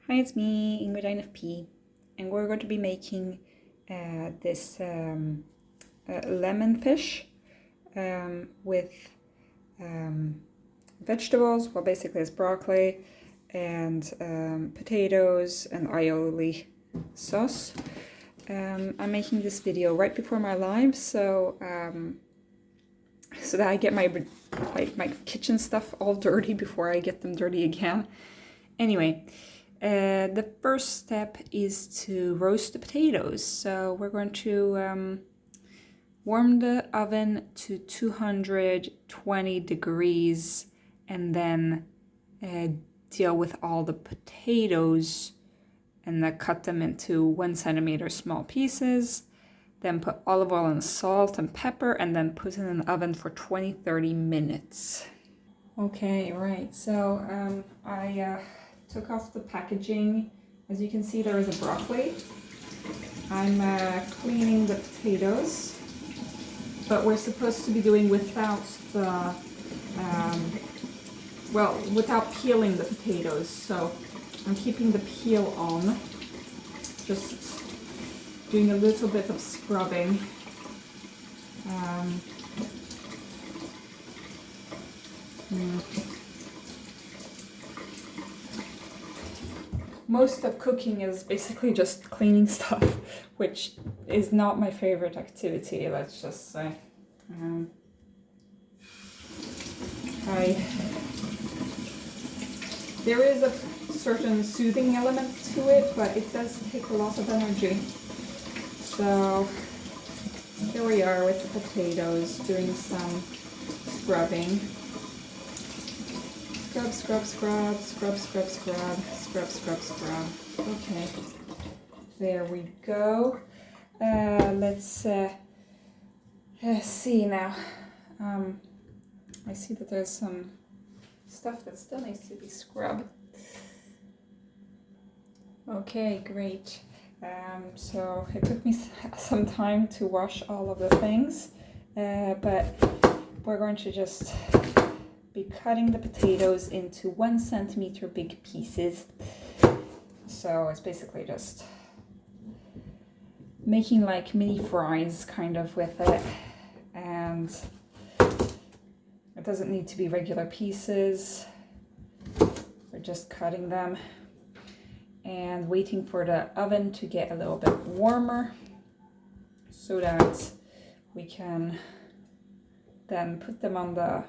Hi, it's me, Ingrid INFP, and we're going to be making this lemon fish with vegetables. Well, basically it's broccoli and potatoes and aioli sauce. I'm making this video right before my live, so that I get my kitchen stuff all dirty before I get them dirty again. Anyway. The first step is to roast the potatoes. So we're going to warm the oven to 220 degrees and then deal with all the potatoes and then cut them into 1 centimeter small pieces. Then put olive oil and salt and pepper and then put it in the oven for 20-30 minutes. Okay, right, so I took off the packaging. As you can see, there is a broccoli. I'm cleaning the potatoes, but we're supposed to be doing without the, without peeling the potatoes. So I'm keeping the peel on, just doing a little bit of scrubbing. Most of cooking is basically just cleaning stuff, which is not my favorite activity, let's just say. There is a certain soothing element to it, but it does take a lot of energy. So here we are with the potatoes, doing some scrubbing. Scrub, scrub, scrub, scrub, scrub, scrub, scrub, scrub, scrub. Okay, there we go. Let's see now. I see that there's some stuff that still needs to be scrubbed. Okay, great. So it took me some time to wash all of the things, but we're going to just be cutting the potatoes into 1 centimeter big pieces. So it's basically just making like mini fries kind of with it, and it doesn't need to be regular pieces. We're just cutting them and waiting for the oven to get a little bit warmer so that we can then put them on the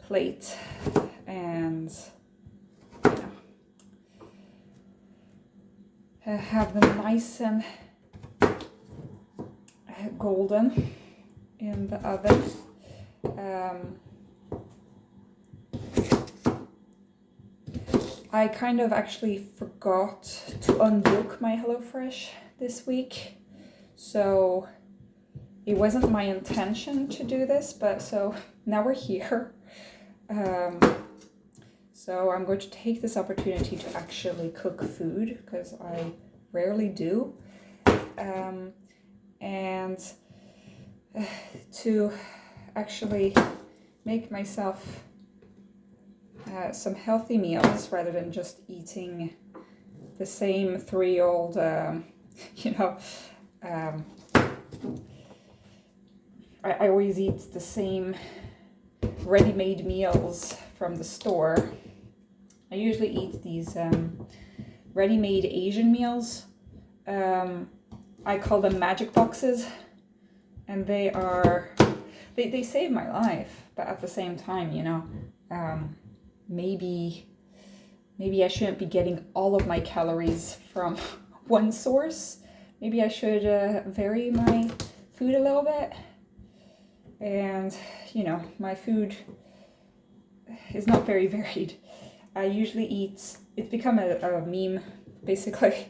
plate and have them nice and golden in the oven. I kind of actually forgot to unbook my HelloFresh this week, so it wasn't my intention to do this, but so now we're here. So I'm going to take this opportunity to actually cook food, because I rarely do, and to actually make myself some healthy meals rather than just eating the same 3 old, I always eat the same ready-made meals from the store. I usually eat these ready-made Asian meals. I call them magic boxes, and they save my life, but at the same time, maybe I shouldn't be getting all of my calories from one source. Maybe I should vary my food a little bit. And, my food is not very varied. I usually eat, it's become a meme, basically,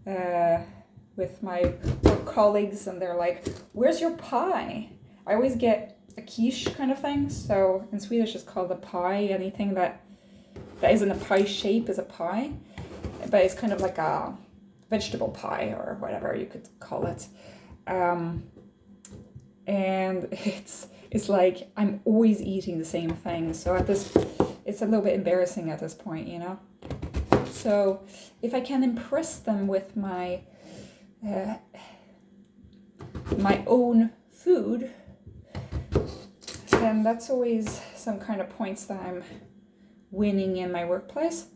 with my work colleagues, and they're like, "Where's your pie?" I always get a quiche kind of thing. So in Swedish it's called a pie. Anything that isn't a pie shape is a pie, but it's kind of like a vegetable pie or whatever you could call it. And it's like I'm always eating the same thing. So it's a little bit embarrassing at this point, So if I can impress them with my my own food, then that's always some kind of points that I'm winning in my workplace.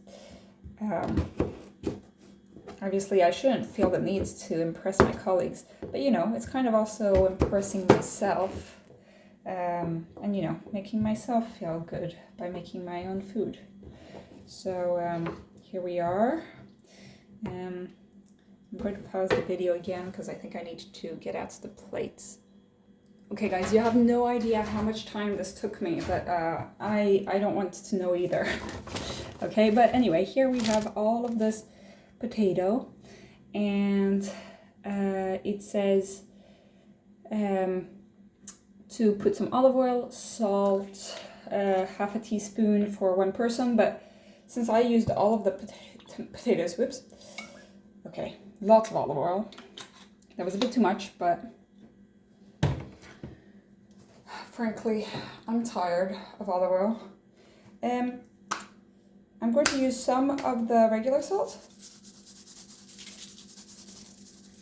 Obviously, I shouldn't feel the need to impress my colleagues, but you know, it's kind of also impressing myself, and you know, making myself feel good by making my own food. So here we are. I'm going to pause the video again because I think I need to get out the plates. Okay guys, you have no idea how much time this took me, but I don't want to know either. Okay, but anyway, here we have all of this potato, and it says to put some olive oil, salt, half a teaspoon for one person, but since I used all of the potatoes, whoops, okay, lots of olive oil. That was a bit too much, but frankly, I'm tired of olive oil. I'm going to use some of the regular salt,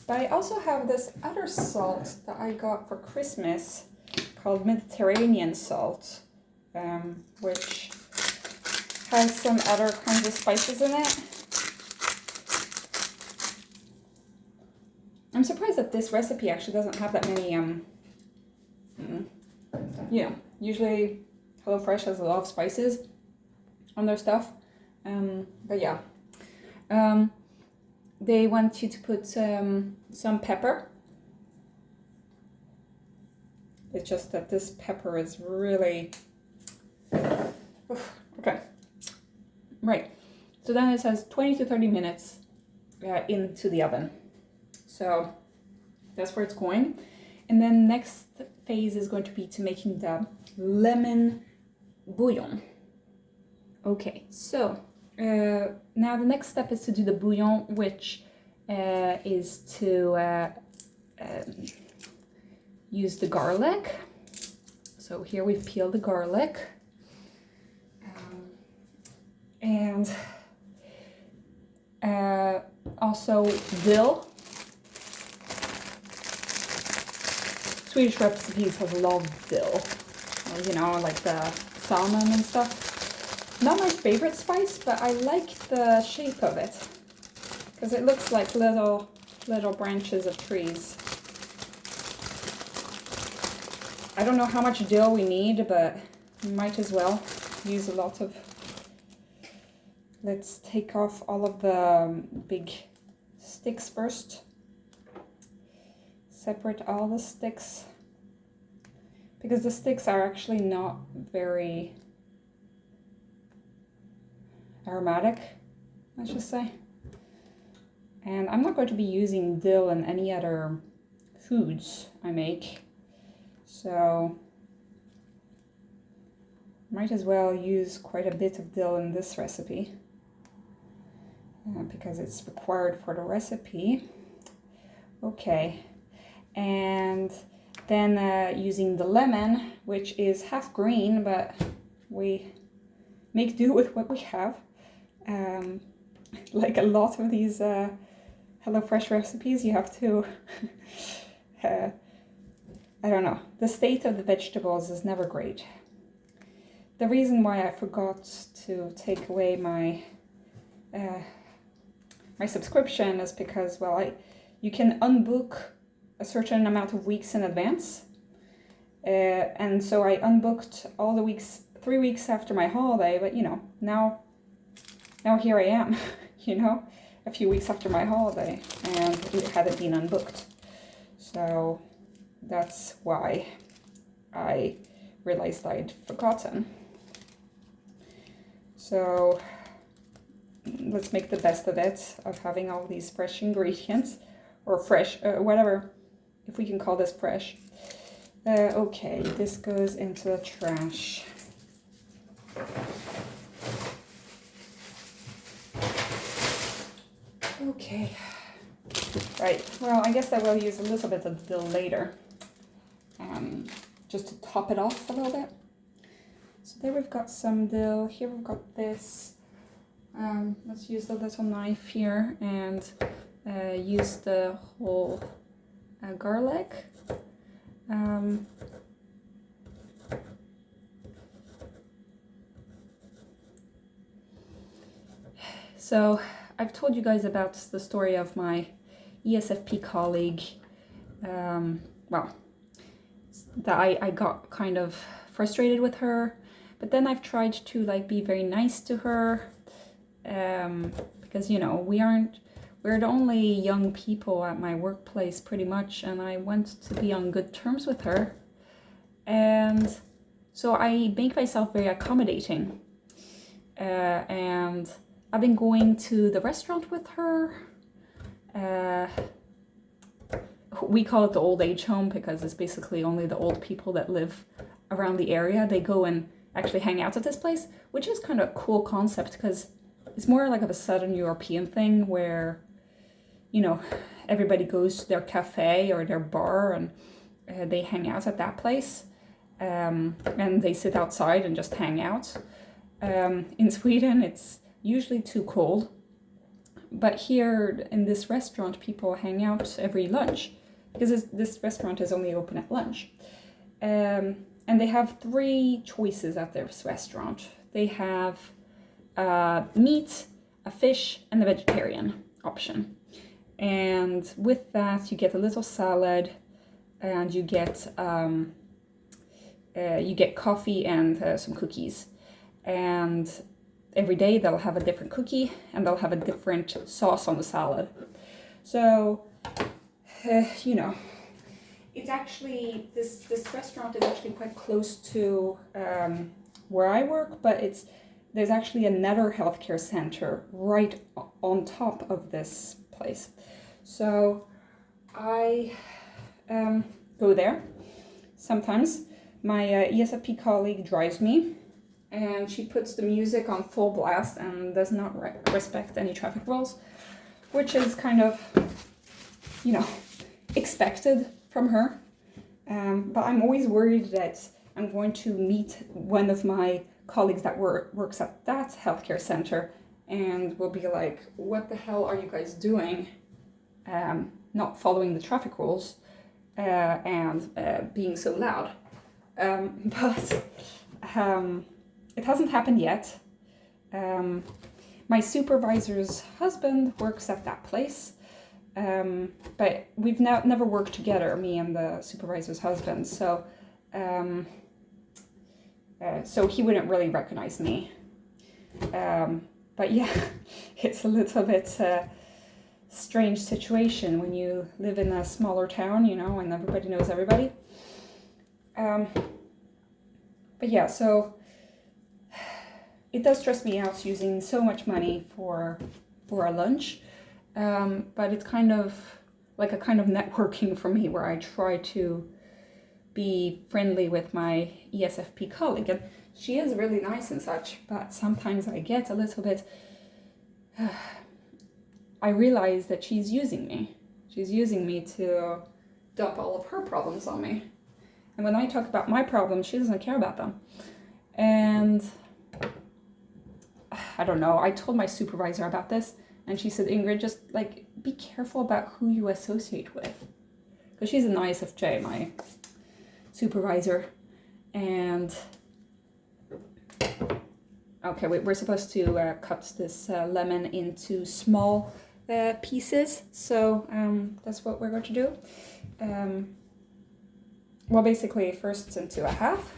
but I also have this other salt that I got for Christmas called Mediterranean salt, which has some other kinds of spices in it. I'm surprised that this recipe actually doesn't have that many, you know, usually HelloFresh has a lot of spices on their stuff, but yeah. They want you to put some pepper. It's just that this pepper is really, okay. Right, so then it says 20 to 30 minutes into the oven. So that's where it's going. And then next phase is going to be to making the lemon bouillon. Okay, so now the next step is to do the bouillon, which is to use the garlic. So here we've peeled the garlic. And also dill. Swedish recipes have a lot of dill, you know, like the salmon and stuff. Not my favorite spice, but I like the shape of it because it looks like little branches of trees. I don't know how much dill we need, but we might as well use a lot of. Let's take off all of the big sticks first. Separate all the sticks, because the sticks are actually not very aromatic, let's just say. And I'm not going to be using dill in any other foods I make, so might as well use quite a bit of dill in this recipe because it's required for the recipe. Okay. And then using the lemon, which is half green, but we make do with what we have. Like a lot of these HelloFresh recipes, you have to, I don't know, the state of the vegetables is never great. The reason why I forgot to take away my my subscription is because, well, you can unbook a certain amount of weeks in advance, and so I unbooked all the weeks 3 weeks after my holiday, but you know, now here I am, you know, a few weeks after my holiday, and it hadn't been unbooked. So that's why I realized I'd forgotten. So let's make the best of it, of having all these fresh ingredients, or fresh, whatever, if we can call this fresh. Okay, this goes into the trash. Okay, right, well, I guess I will use a little bit of dill later, just to top it off a little bit. So there we've got some dill, here we've got this. Let's use the little knife here and use the whole garlic. So I've told you guys about the story of my ESFP colleague. Well, that I got kind of frustrated with her, but then I've tried to like be very nice to her, because you know we're the only young people at my workplace pretty much, and I want to be on good terms with her, and so I make myself very accommodating, and I've been going to the restaurant with her. We call it the old age home because it's basically only the old people that live around the area. They go and actually hang out at this place, which is kind of a cool concept because it's more like of a Southern European thing where, you know, everybody goes to their cafe or their bar and they hang out at that place, and they sit outside and just hang out. In Sweden, it's usually too cold, but here in this restaurant, people hang out every lunch because this restaurant is only open at lunch. And they have 3 choices at this restaurant. They have meat, a fish, and a vegetarian option. And with that, you get a little salad, and you get coffee and some cookies. And every day they'll have a different cookie, and they'll have a different sauce on the salad. So, you know, it's actually, this restaurant is actually quite close to where I work, but there's actually another healthcare center right on top of this place. So I go there sometimes. My ESFP colleague drives me, and she puts the music on full blast and does not respect any traffic rules, which is kind of, you know, expected from her. But I'm always worried that I'm going to meet one of my colleagues that works at that healthcare center and will be like, what the hell are you guys doing? Not following the traffic rules and being so loud. But it hasn't happened yet. My supervisor's husband works at that place, but we've never worked together, me and the supervisor's husband, so he wouldn't really recognize me. But yeah, it's a little bit strange situation when you live in a smaller town, you know, and everybody knows everybody. But yeah, so it does stress me out using so much money for a lunch, but it's kind of like a kind of networking for me where I try to be friendly with my ESFP colleague, and she is really nice and such, but sometimes I get a little bit, I realize that she's using me. She's using me to dump all of her problems on me. And when I talk about my problems, she doesn't care about them. And I don't know, I told my supervisor about this, and she said, Ingrid, just like be careful about who you associate with. Because she's an ISFJ, my supervisor. And okay, we're supposed to cut this lemon into small pieces. So that's what we're going to do. Well, basically first into a half,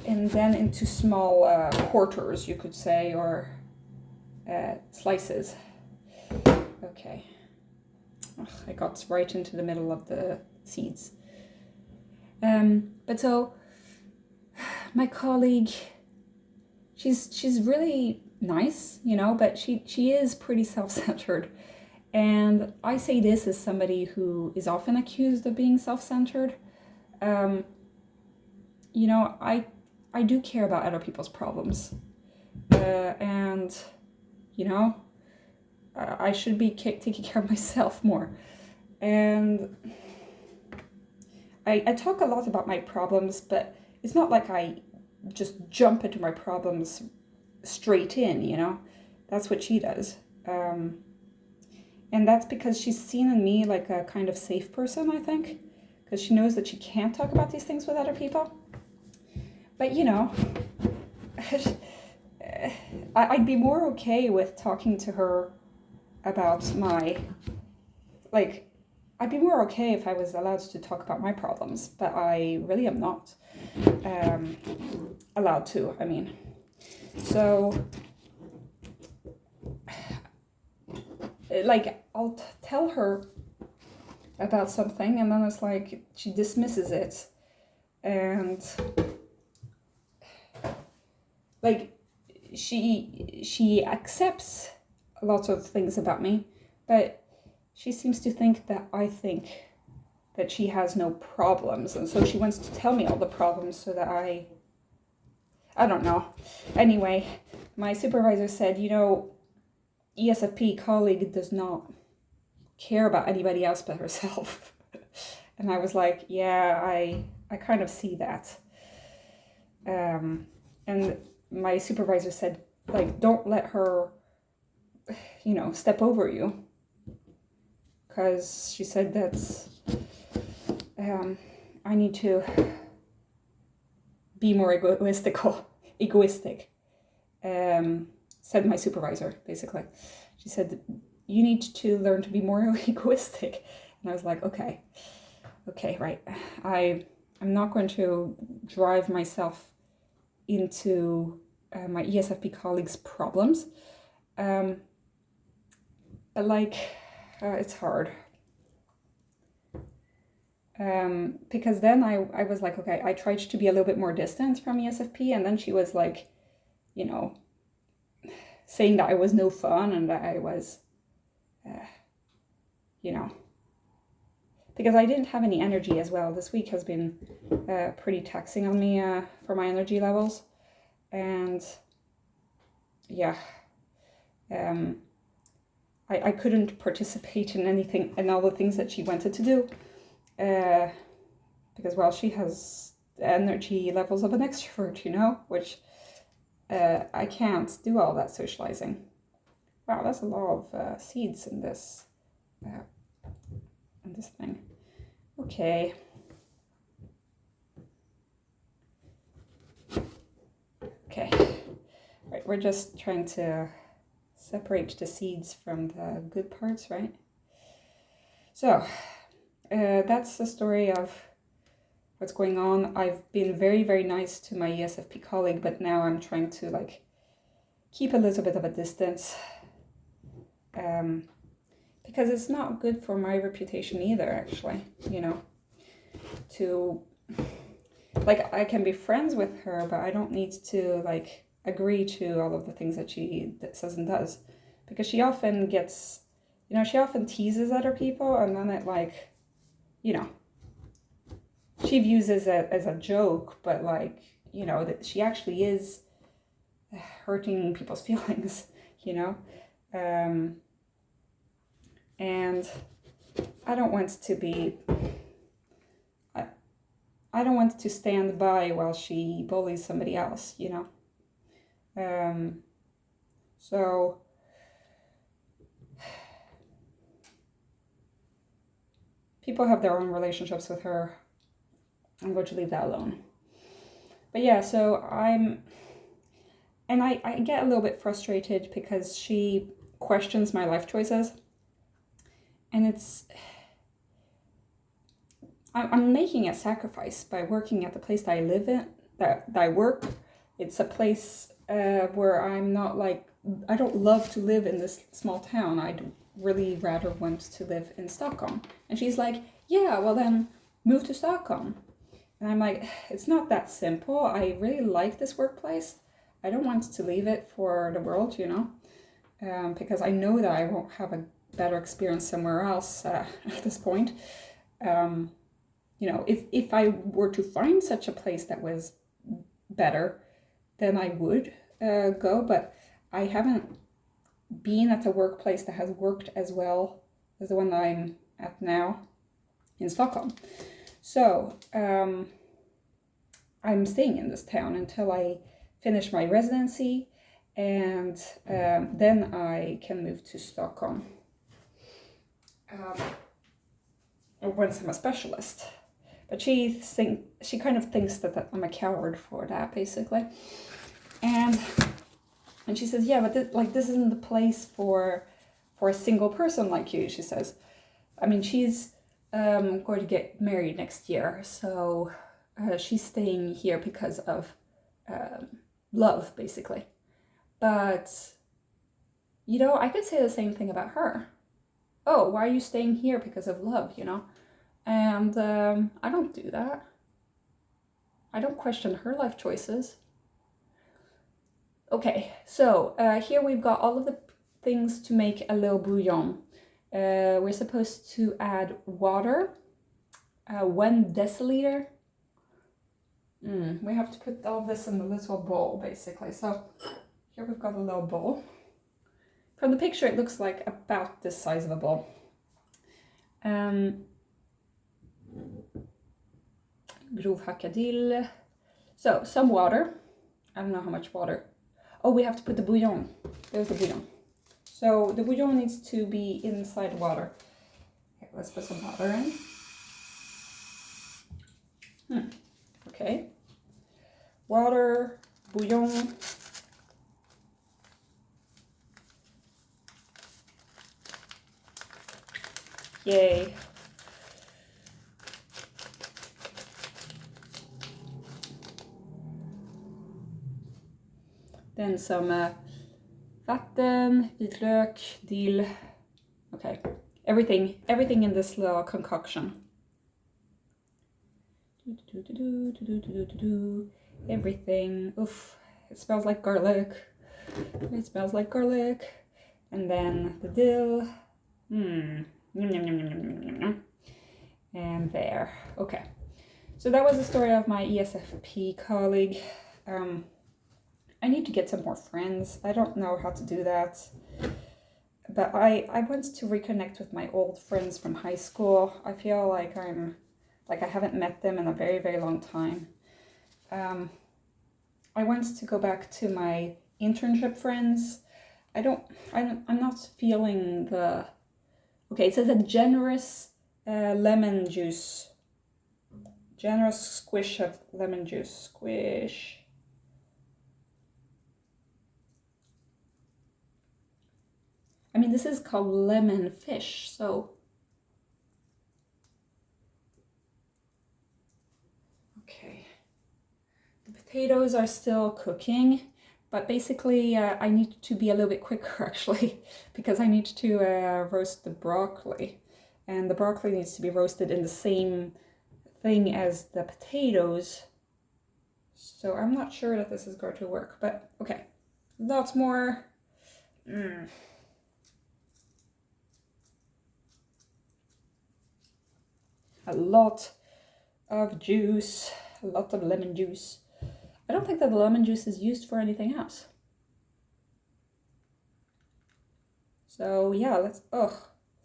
and then into small quarters, you could say, or slices. Okay. Ugh, I got right into the middle of the seeds. But so my colleague, she's really nice, you know, but she is pretty self-centered. And I say this as somebody who is often accused of being self-centered. You know, I do care about other people's problems. And, you know, I should be taking care of myself more. And I talk a lot about my problems, but it's not like I just jump into my problems straight in, you know. That's what she does. And that's because she's seen in me like a kind of safe person, I think, because she knows that she can't talk about these things with other people. But you know, I'd be more okay with talking to her about my, like, I'd be more okay if I was allowed to talk about my problems, but I really am not allowed to, I mean. So, like, I'll tell her about something, and then it's like she dismisses it, and like she accepts a lot of things about me, but she seems to think that I think that she has no problems, and so she wants to tell me all the problems so that I don't know. Anyway, my supervisor said, you know, ESFP colleague does not care about anybody else but herself. And I was like, yeah, I kind of see that. And my supervisor said, like, don't let her, you know, step over you. Because she said that I need to be more egoistic. Said my supervisor, basically. She said, you need to learn to be more egoistic. And I was like, okay, right. I'm not going to drive myself into my ESFP colleagues' problems. But like, it's hard. Because then I was like, okay, I tried to be a little bit more distant from ESFP, and then she was like, you know, saying that I was no fun and that I was, you know, because I didn't have any energy as well. This week has been pretty taxing on me for my energy levels. And yeah, I couldn't participate in anything and all the things that she wanted to do because, well, she has energy levels of an extrovert, you know, which I can't do all that socializing. Wow, that's a lot of seeds in this thing. Okay. Okay. Right, we're just trying to separate the seeds from the good parts, right? So, that's the story of what's going on. I've been very, very nice to my ESFP colleague, but now I'm trying to like keep a little bit of a distance because it's not good for my reputation either, actually, you know, to, like, I can be friends with her, but I don't need to, like, agree to all of the things that she says and does, because she often gets, you know, she often teases other people, and then it, like, you know, she views it as a joke, but, like, you know, that she actually is hurting people's feelings, you know, and I don't want to be, I don't want to stand by while she bullies somebody else, you know. So people have their own relationships with her. I'm going to leave that alone. But yeah, so I get a little bit frustrated because she questions my life choices. And I'm making a sacrifice by working at the place that I live in, that I work. It's a place where I'm not like, I don't love to live in this small town. I'd really rather want to live in Stockholm. And she's like, yeah, well then move to Stockholm. And I'm like, it's not that simple. I really like this workplace. I don't want to leave it for the world, you know, because I know that I won't have a better experience somewhere else at this point. You know, if I were to find such a place that was better, then I would go, but I haven't been at a workplace that has worked as well as the one that I'm at now in Stockholm. So I'm staying in this town until I finish my residency, and then I can move to Stockholm once I'm a specialist. But she kind of thinks that I'm a coward for that, basically. And she says, yeah, but this isn't the place for a single person like you, she says. I mean, she's going to get married next year, so she's staying here because of love, basically. But, you know, I could say the same thing about her. Oh, why are you staying here? Because of love, you know? And I don't do that. I don't question her life choices. Okay, so here we've got all of the things to make a little bouillon. We're supposed to add water, 1 deciliter. We have to put all this in a little bowl, basically. So here we've got a little bowl. From the picture, it looks like about this size of a bowl. Grovhackad dill. So some water. I don't know how much water. Oh, we have to put the bouillon. There's the bouillon. So the bouillon needs to be inside water. Okay, let's put some water in. Okay. Water, bouillon. Yay. Then some vatten, vitlök, dill. Okay, everything in this little concoction. Everything. Oof, it smells like garlic. It smells like garlic. And then the dill. And there. Okay. So that was the story of my ESFP colleague. I need to get some more friends. I don't know how to do that. But I want to reconnect with my old friends from high school. I feel like I haven't met them in a very, very long time. I want to go back to my internship friends. I'm not feeling the... Okay, it says a generous lemon juice. Generous squish of lemon juice. Squish. I mean, this is called lemon fish, so... Okay. The potatoes are still cooking, but basically I need to be a little bit quicker, actually, because I need to roast the broccoli. And the broccoli needs to be roasted in the same thing as the potatoes. So I'm not sure that this is going to work, but okay. Lots more. A lot of juice, a lot of lemon juice. I don't think that the lemon juice is used for anything else. So yeah, let's,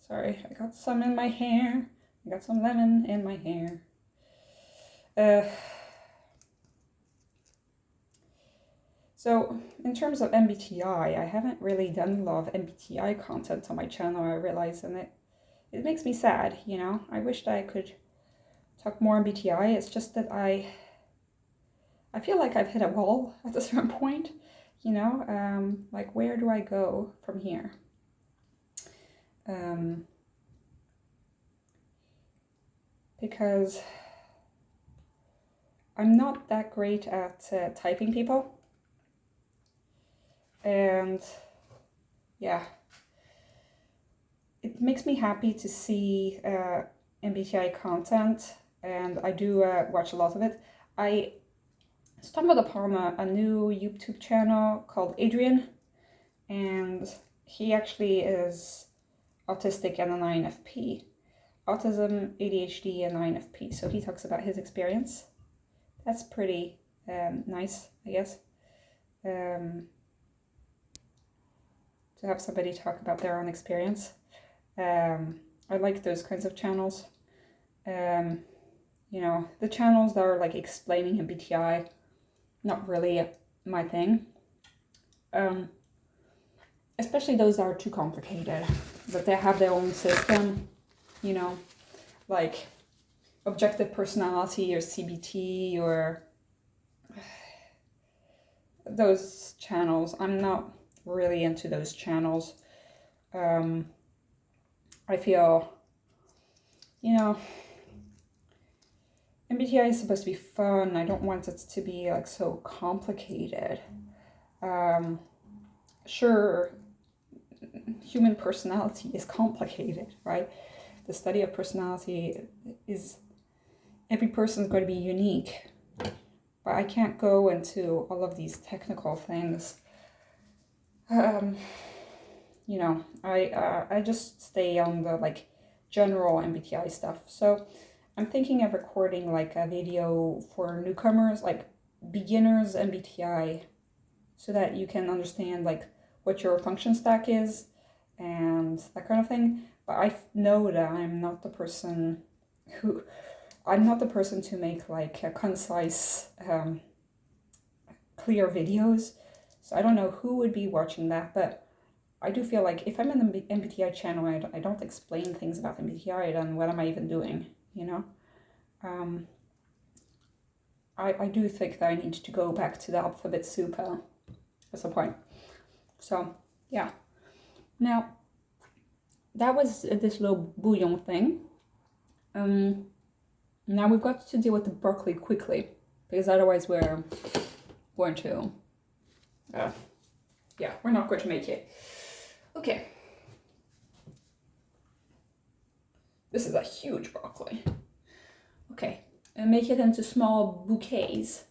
sorry, I got some in my hair. I got some lemon in my hair. So in terms of MBTI, I haven't really done a lot of MBTI content on my channel, I realize, and it makes me sad, you know. I wish that I could talk more MBTI. It's just that I feel like I've hit a wall at a certain point, you know, like where do I go from here? Because I'm not that great at typing people. And yeah, it makes me happy to see MBTI content, and I do watch a lot of it. I stumbled upon a new YouTube channel called Adrian, and he actually is autistic and an INFP. Autism, ADHD, and INFP. So he talks about his experience. That's pretty nice, I guess. To have somebody talk about their own experience. I like those kinds of channels. You know, the channels that are like explaining MBTI, not really my thing. especially those that are too complicated, that they have their own system, you know, like objective personality or CBT or those channels. I'm not really into those channels. I feel, you know, MBTI is supposed to be fun. I don't want it to be like so complicated. Sure, human personality is complicated, right? The study of personality is, every person is going to be unique, but I can't go into all of these technical things. You know, I just stay on the like general MBTI stuff. So I'm thinking of recording like a video for newcomers, like beginners MBTI, so that you can understand like what your function stack is and that kind of thing. But I know that I'm not the person to make like a concise, clear videos. So I don't know who would be watching that, but I do feel like if I'm in the MBTI channel, I don't explain things about MBTI, then what am I even doing, you know? I do think that I need to go back to the alphabet soup at some point. So, yeah. Now, that was this little bouillon thing. Now we've got to deal with the broccoli quickly, because otherwise we're going to, we're not going to make it. Okay. This is a huge broccoli. Okay, and make it into small bouquets.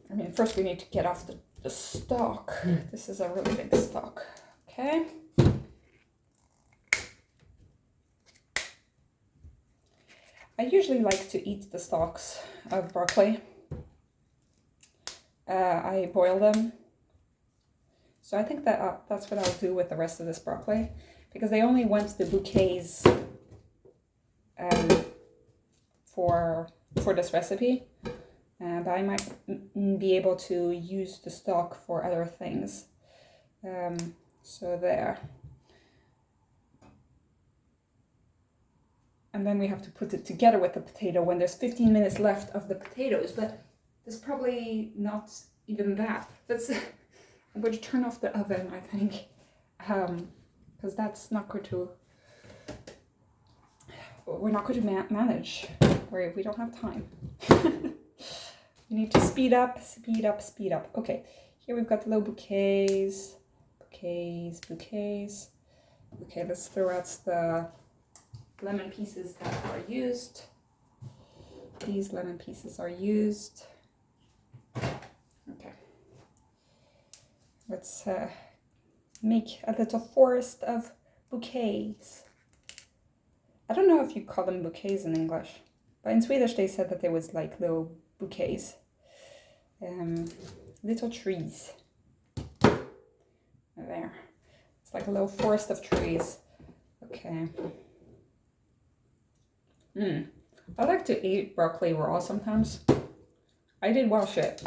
I mean, first we need to get off the stalk. This is a really big stalk. Okay. I usually like to eat the stalks of broccoli. I boil them. So I think that that's what I'll do with the rest of this broccoli, because they only want the bouquets for this recipe, but I might be able to use the stalk for other things. So there. And then we have to put it together with the potato when there's 15 minutes left of the potatoes, but there's probably not even that. I'm going to turn off the oven, I think, because that's not going to, we're not going to manage, or we don't have time. You need to speed up, speed up, speed up. Okay, here we've got the little bouquets. Okay, let's throw out the lemon pieces that are used. These lemon pieces are used. Okay. Let's make a little forest of bouquets. I don't know if you call them bouquets in English, but in Swedish they said that there was like little bouquets. Little trees. There. It's like a little forest of trees. Okay. I like to eat broccoli raw sometimes. I did wash it.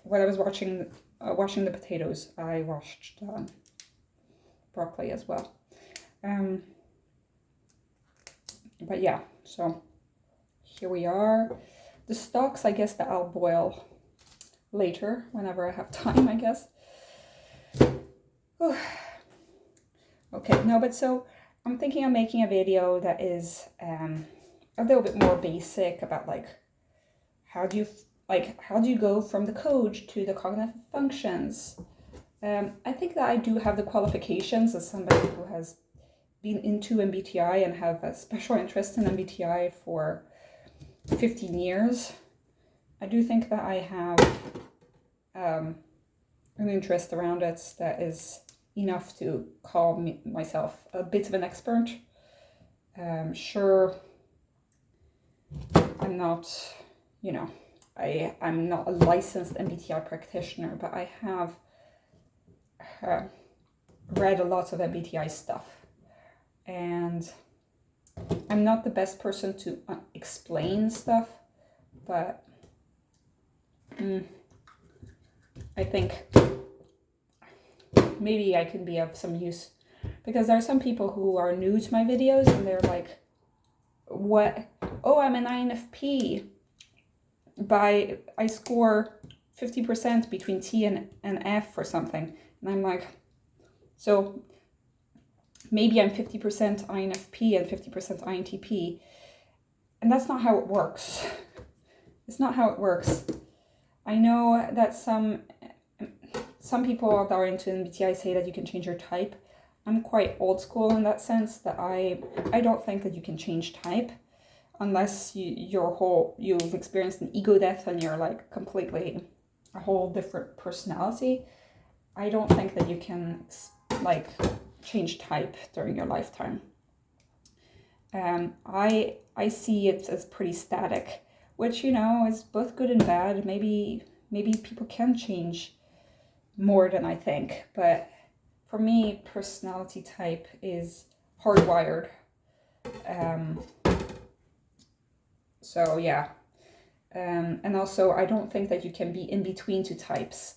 When I was washing the potatoes, I washed broccoli as well. But yeah, so here we are. The stalks, I guess that I'll boil later, whenever I have time, I guess. Okay, no, but so I'm thinking of making a video that is a little bit more basic about like how do you go from the code to the cognitive functions. I think that I do have the qualifications as somebody who has been into MBTI and have a special interest in MBTI for 15 years. I do think that I have an interest around it that is enough to call myself a bit of an expert. Sure, I'm not, I'm not a licensed MBTI practitioner, but I have read a lot of MBTI stuff, and I'm not the best person to explain stuff, but I think maybe I can be of some use, because there are some people who are new to my videos and they're like, what? Oh, I'm an INFP. I score 50% between T and F or something. And I'm like, so maybe I'm 50% INFP and 50% INTP. And that's not how it works. It's not how it works. I know that some people that are into MBTI say that you can change your type. I'm quite old school in that sense, that I don't think that you can change type unless you've experienced an ego death and you're like completely a whole different personality. I don't think that you can like change type during your lifetime. I see it as pretty static, which, you know, is both good and bad. Maybe people can change more than I think, but for me, personality type is hardwired. So yeah. And also, I don't think that you can be in between two types.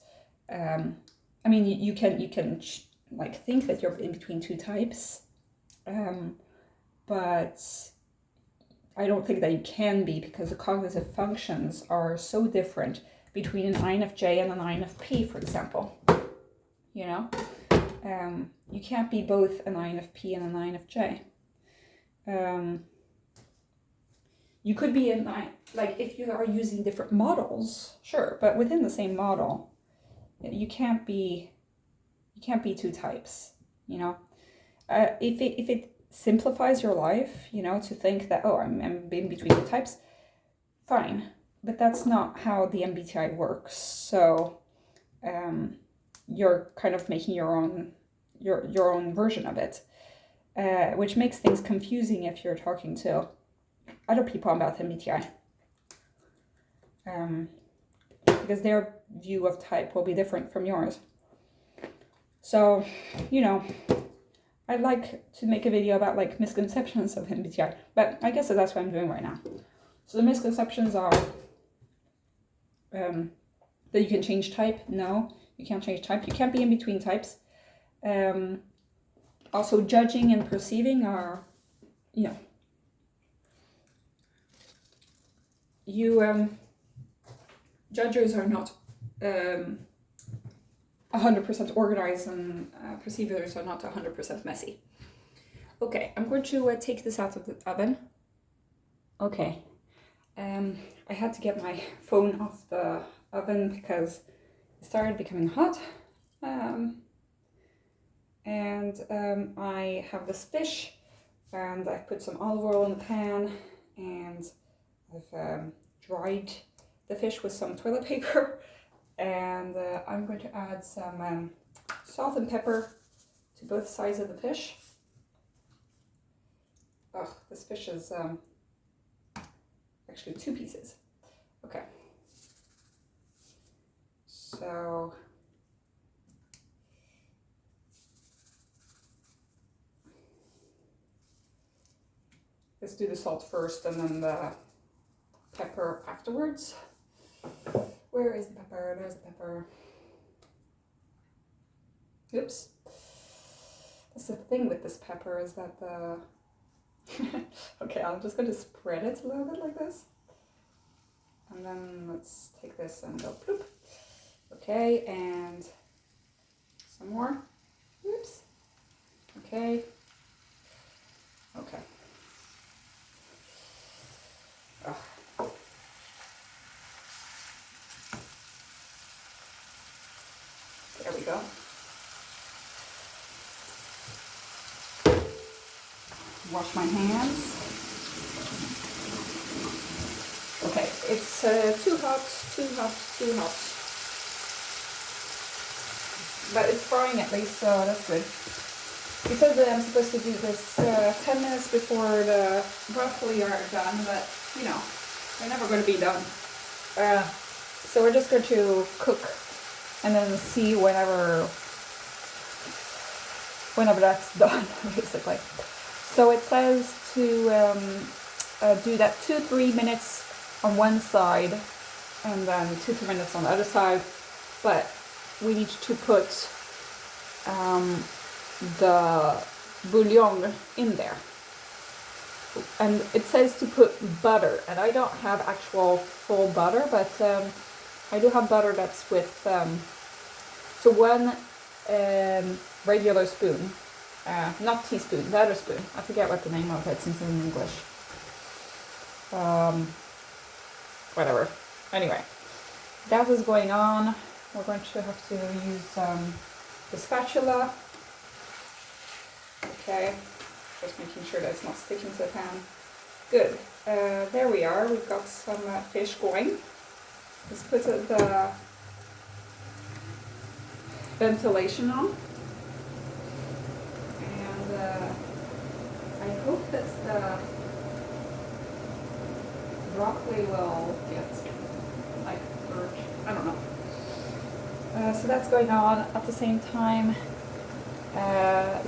I mean, you can like think that you're in between two types, but I don't think that you can be, because the cognitive functions are so different between an INFJ and an INFP, for example. You know, you can't be both an INFP and an INFJ. You could be like if you are using different models, sure, but within the same model, you can't be two types. You know, if it simplifies your life, you know, to think that, oh, I'm in between the types, fine, but that's not how the MBTI works. So you're kind of making your own version of it, which makes things confusing if you're talking to other people about MBTI, because their view of type will be different from yours. So, you know, I'd like to make a video about like misconceptions of MBTI, but I guess that's what I'm doing right now. So the misconceptions are that you can change type. No, you can't change type. You can't be in between types. Also, judging and perceiving are, you know, judges are not 100% organized, and perceivers are not 100% messy. Okay, I'm going to take this out of the oven. Okay, I had to get my phone off the oven because it started becoming hot. I have this fish, and I've put some olive oil in the pan, and I've dried the fish with some toilet paper, and I'm going to add some salt and pepper to both sides of the fish. Oh, this fish is actually 2 pieces. Okay. So let's do the salt first and then the pepper afterwards. Where is the pepper? There's the pepper. Oops. That's the thing with this pepper, is that the... Okay, I'm just going to spread it a little bit like this. And then let's take this and go ploop. Okay, and some more. Oops. Okay. Okay. Oh. There we go. Wash my hands. Okay, it's too hot. But it's frying at least, so that's good. He said that I'm supposed to do this 10 minutes before the broccoli are done, but you know, they're never going to be done. So we're just going to cook and then see whenever that's done, basically. So it says to do that 2-3 minutes on one side and then 2-3 minutes on the other side, but we need to put the bouillon in there. And it says to put butter, and I don't have actual full butter, but I do have butter that's with so one regular spoon, not teaspoon, the other spoon. I forget what the name of it since it's in English. Whatever. Anyway, that is going on. We're going to have to use the spatula. Okay, just making sure that it's not sticking to the pan. Good. There we are. We've got some fish going. Let's put the ventilation on. And I hope that the broccoli will get like burnt. I don't know. So that's going on at the same time.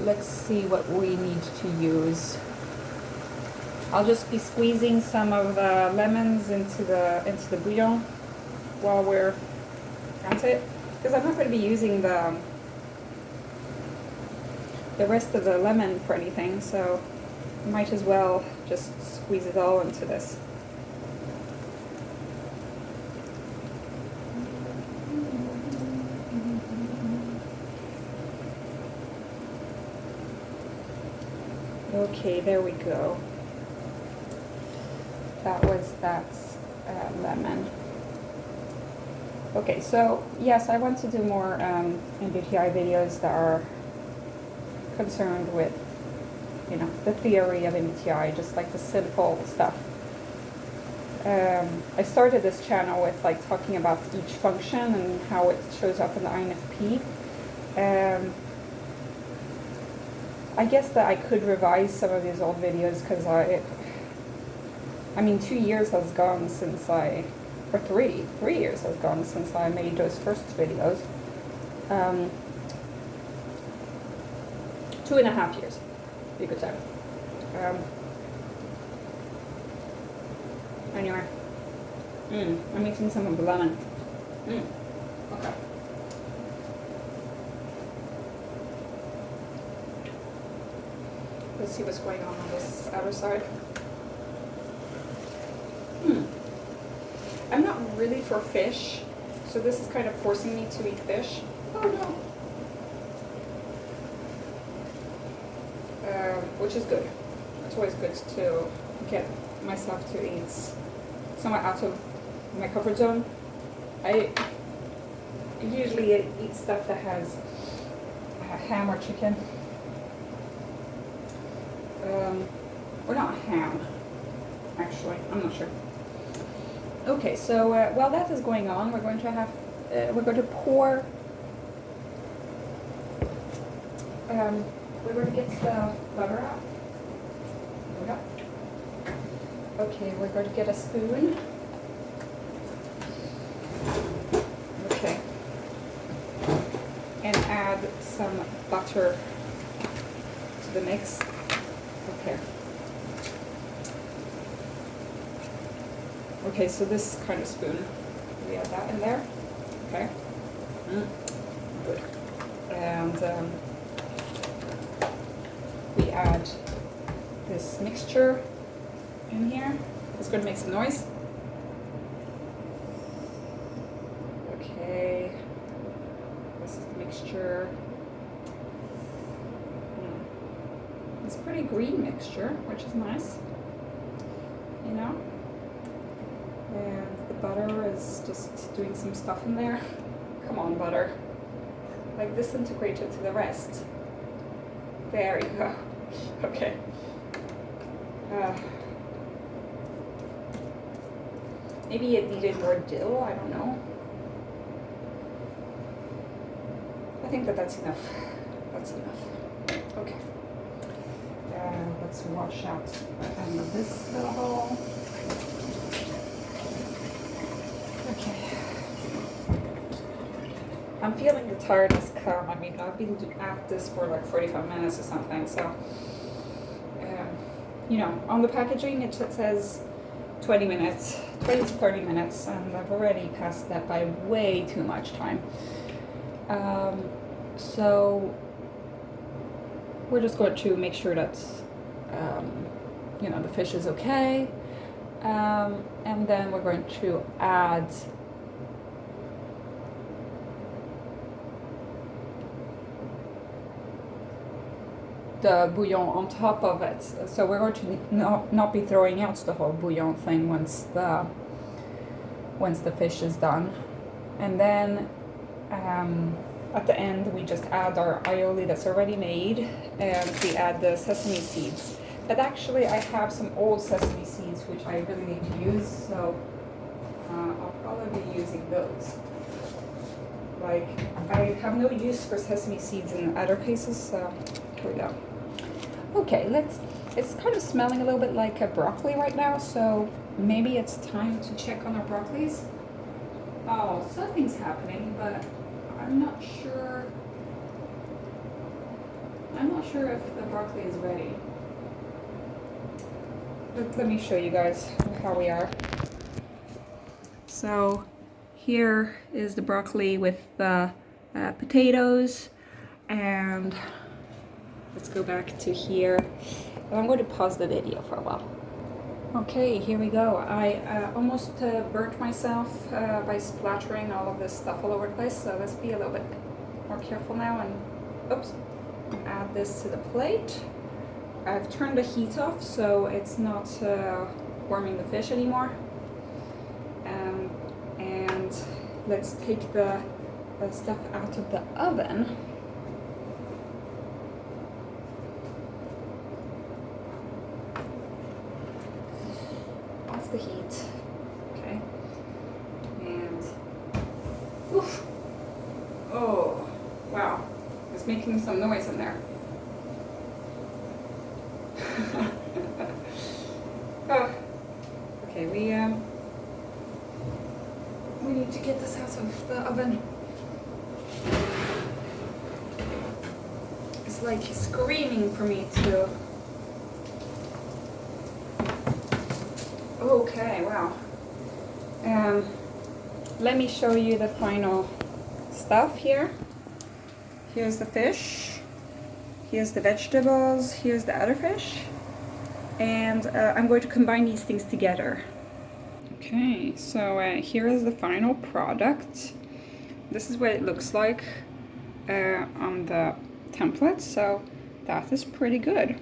Let's see what we need to use. I'll just be squeezing some of the lemons into the bouillon while we're at it, because I'm not going to be using the rest of the lemon for anything, so might as well just squeeze it all into this. Okay, there we go. That was that lemon. Okay, so yes, I want to do more MBTI videos that are concerned with, you know, the theory of MBTI, just like the simple stuff. I started this channel with like talking about each function and how it shows up in the INFP. I guess that I could revise some of these old videos because I mean 2 years has gone since or three years has gone since I made those first videos. 2.5 years, you could say. Anyway, I'm mixing some of the lemon. Okay. Let's see what's going on this other side. I'm not really for fish, so this is kind of forcing me to eat fish. Oh no. Which is good. It's always good to get myself to eat somewhat out of my comfort zone. I usually eat stuff that has ham or chicken. Or not ham, actually, I'm not sure. Okay, so while that is going on, we're going to pour, we're going to get the butter out. There we go. Okay, we're going to get a spoon. Okay. And add some butter to the mix. Okay. Okay, so this kind of spoon, we add that in there. Okay. Good. And we add this mixture in here. It's going to make some noise. Okay. This is the mixture. It's a pretty green mixture, which is nice, you know. And the butter is just doing some stuff in there. Come on, butter. Like, disintegrate it to the rest. There you go. Okay. Maybe it needed more dill, I don't know. I think that's enough. That's enough. Okay. Let's wash out the end of this little bowl. Okay. I'm feeling the tiredness come. I mean, I've been at this for like 45 minutes or something, so, you know, on the packaging it says 20 minutes, 20 to 30 minutes, and I've already passed that by way too much time. So we're just going to make sure that you know, the fish is okay, and then we're going to add the bouillon on top of it. So we're going to not be throwing out the whole bouillon thing once the fish is done. And then at the end we just add our aioli that's already made, and we add the sesame seeds. But actually I have some old sesame seeds which I really need to use, so I'll probably be using those. Like, I have no use for sesame seeds in other cases, so here we go. Okay, it's kind of smelling a little bit like a broccoli right now, so maybe it's time to check on our broccolis. Oh, something's happening, but I'm not sure if the broccoli is ready. Let me show you guys how we are. So here is the broccoli with the potatoes, and let's go back to here. I'm going to pause the video for a while. Okay, here we go. I almost burnt myself by splattering all of this stuff all over the place, so let's be a little bit more careful now and, oops, add this to the plate. I've turned the heat off so it's not warming the fish anymore. And let's take the stuff out of the oven. Off the heat. Okay. And oof. Oh, wow. It's making some noise in there. Oh. Okay, we need to get this out of the oven. It's like screaming for me to. Okay, wow. Let me show you the final stuff here. Here's the fish. Here's the vegetables. Here's the other fish. And I'm going to combine these things together. Okay, so here is the final product. This is what it looks like on the template, so that is pretty good.